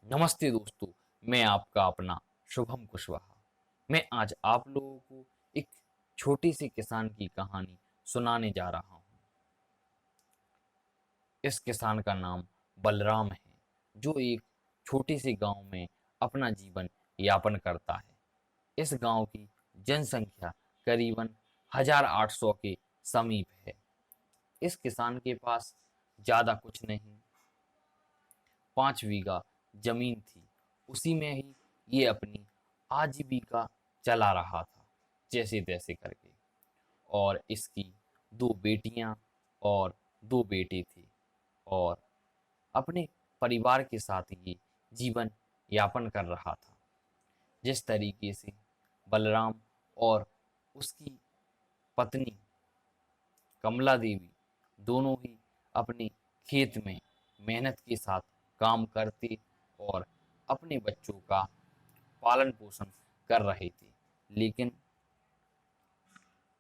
नमस्ते दोस्तों। मैं आपका अपना शुभम कुशवाहा। मैं आज आप लोगों को एक छोटी सी किसान की कहानी सुनाने जा रहा हूँ। इस किसान का नाम बलराम है, जो एक छोटे से गांव में अपना जीवन यापन करता है। इस गांव की जनसंख्या करीबन 1800 के समीप है। इस किसान के पास ज़्यादा कुछ नहीं, 5 बीघा जमीन थी। उसी में ही ये अपनी आजीविका चला रहा था, जैसे तैसे करके। और इसकी 2 बेटियां और 2 बेटे थे, और अपने परिवार के साथ ये जीवन यापन कर रहा था। जिस तरीके से बलराम और उसकी पत्नी कमला देवी दोनों ही अपने खेत में मेहनत के साथ काम करते और अपने बच्चों का पालन पोषण कर रहे थे, लेकिन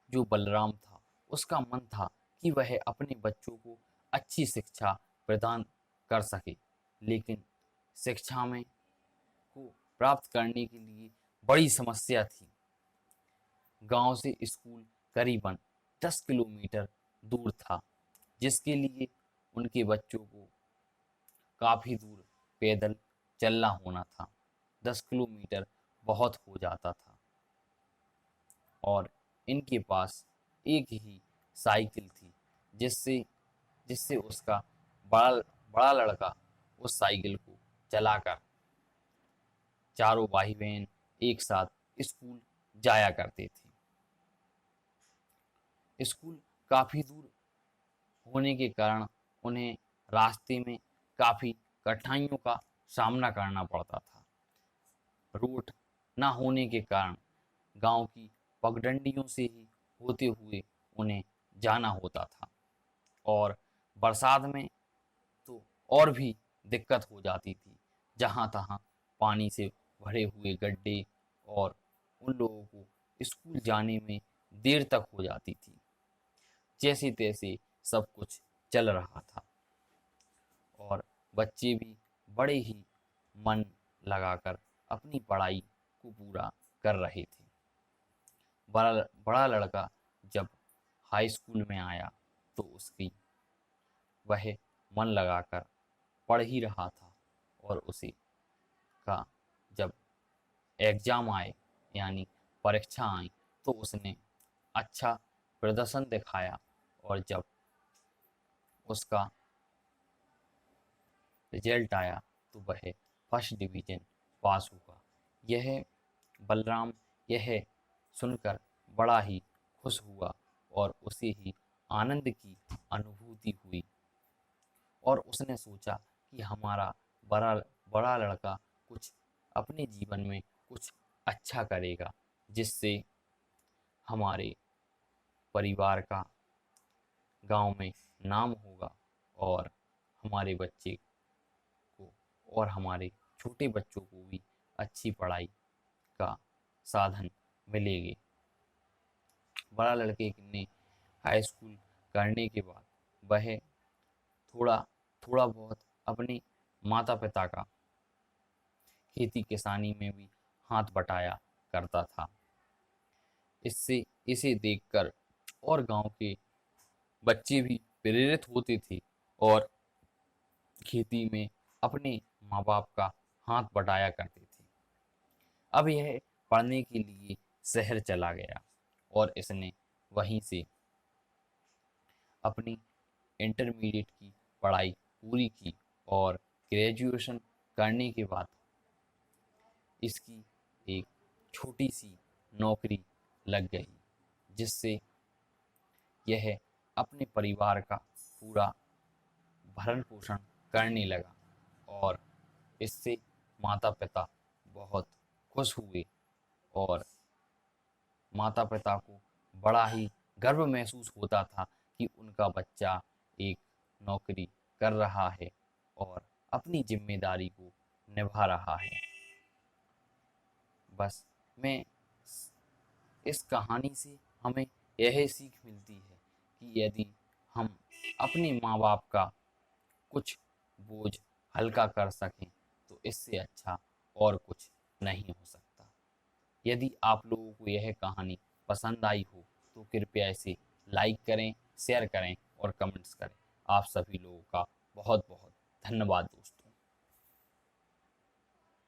जो बलराम था उसका मन था कि वह अपने बच्चों को अच्छी शिक्षा प्रदान कर सके। लेकिन शिक्षा में को प्राप्त करने के लिए बड़ी समस्या थी। गांव से स्कूल करीबन 10 किलोमीटर दूर था, जिसके लिए उनके बच्चों को काफ़ी दूर पैदल चलना होना था। 10 किलोमीटर बहुत हो जाता था। और इनके पास एक ही साइकिल थी, जिससे जिससे उसका बड़ा बड़ा लड़का उस साइकिल को चलाकर चारों भाई बहन एक साथ स्कूल जाया करते थे। स्कूल काफ़ी दूर होने के कारण उन्हें रास्ते में काफ़ी कठिनाइयों का सामना करना पड़ता था। रोड ना होने के कारण गांव की पगडंडियों से ही होते हुए उन्हें जाना होता था। और बरसात में तो और भी दिक्कत हो जाती थी। जहाँ तहाँ पानी से भरे हुए गड्ढे, और उन लोगों को स्कूल जाने में देर तक हो जाती थी। जैसे तैसे सब कुछ चल रहा था, और बच्चे भी बड़े ही मन लगाकर अपनी पढ़ाई को पूरा कर रहे थे। बड़ा बड़ा लड़का जब हाई स्कूल में आया तो उसकी वह मन लगाकर पढ़ ही रहा था, और उसे का जब एग्ज़ाम आए, यानी परीक्षा आई, तो उसने अच्छा प्रदर्शन दिखाया। और जब उसका रिजल्ट आया तो वह फर्स्ट डिवीज़न पास हुआ। यह बलराम यह सुनकर बड़ा ही खुश हुआ, और उसे ही आनंद की अनुभूति हुई। और उसने सोचा कि हमारा बड़ा बड़ा लड़का कुछ अपने जीवन में कुछ अच्छा करेगा, जिससे हमारे परिवार का गांव में नाम होगा, और हमारे बच्चे को और हमारे छोटे बच्चों को भी अच्छी पढ़ाई का साधन मिलेगी। बड़ा लड़के ने हाई स्कूल करने के बाद वह थोड़ा थोड़ा बहुत अपने माता पिता का खेती किसानी में भी हाथ बटाया करता था। इससे इसे देखकर और गांव के बच्चे भी प्रेरित होते थे, और खेती में अपने माँ बाप का हाथ बटाया करते थे। अब यह पढ़ने के लिए शहर चला गया, और इसने वहीं से अपनी इंटरमीडिएट की पढ़ाई पूरी की। और ग्रेजुएशन करने के बाद इसकी एक छोटी सी नौकरी लग गई, जिससे यह अपने परिवार का पूरा भरण पोषण करने लगा। और इससे माता पिता बहुत खुश हुए, और माता पिता को बड़ा ही गर्व महसूस होता था कि उनका बच्चा एक नौकरी कर रहा है और अपनी जिम्मेदारी को निभा रहा है। बस मैं इस कहानी से हमें यह सीख मिलती है कि यदि हम अपने माँ बाप का कुछ बोझ हल्का कर सकें तो तो इससे अच्छा और कुछ नहीं हो सकता। यदि आप लोगों को यह कहानी पसंद आई हो तो कृपया इसे लाइक करें, शेयर करें और कमेंट्स करें। आप सभी लोगों का बहुत बहुत धन्यवाद दोस्तों।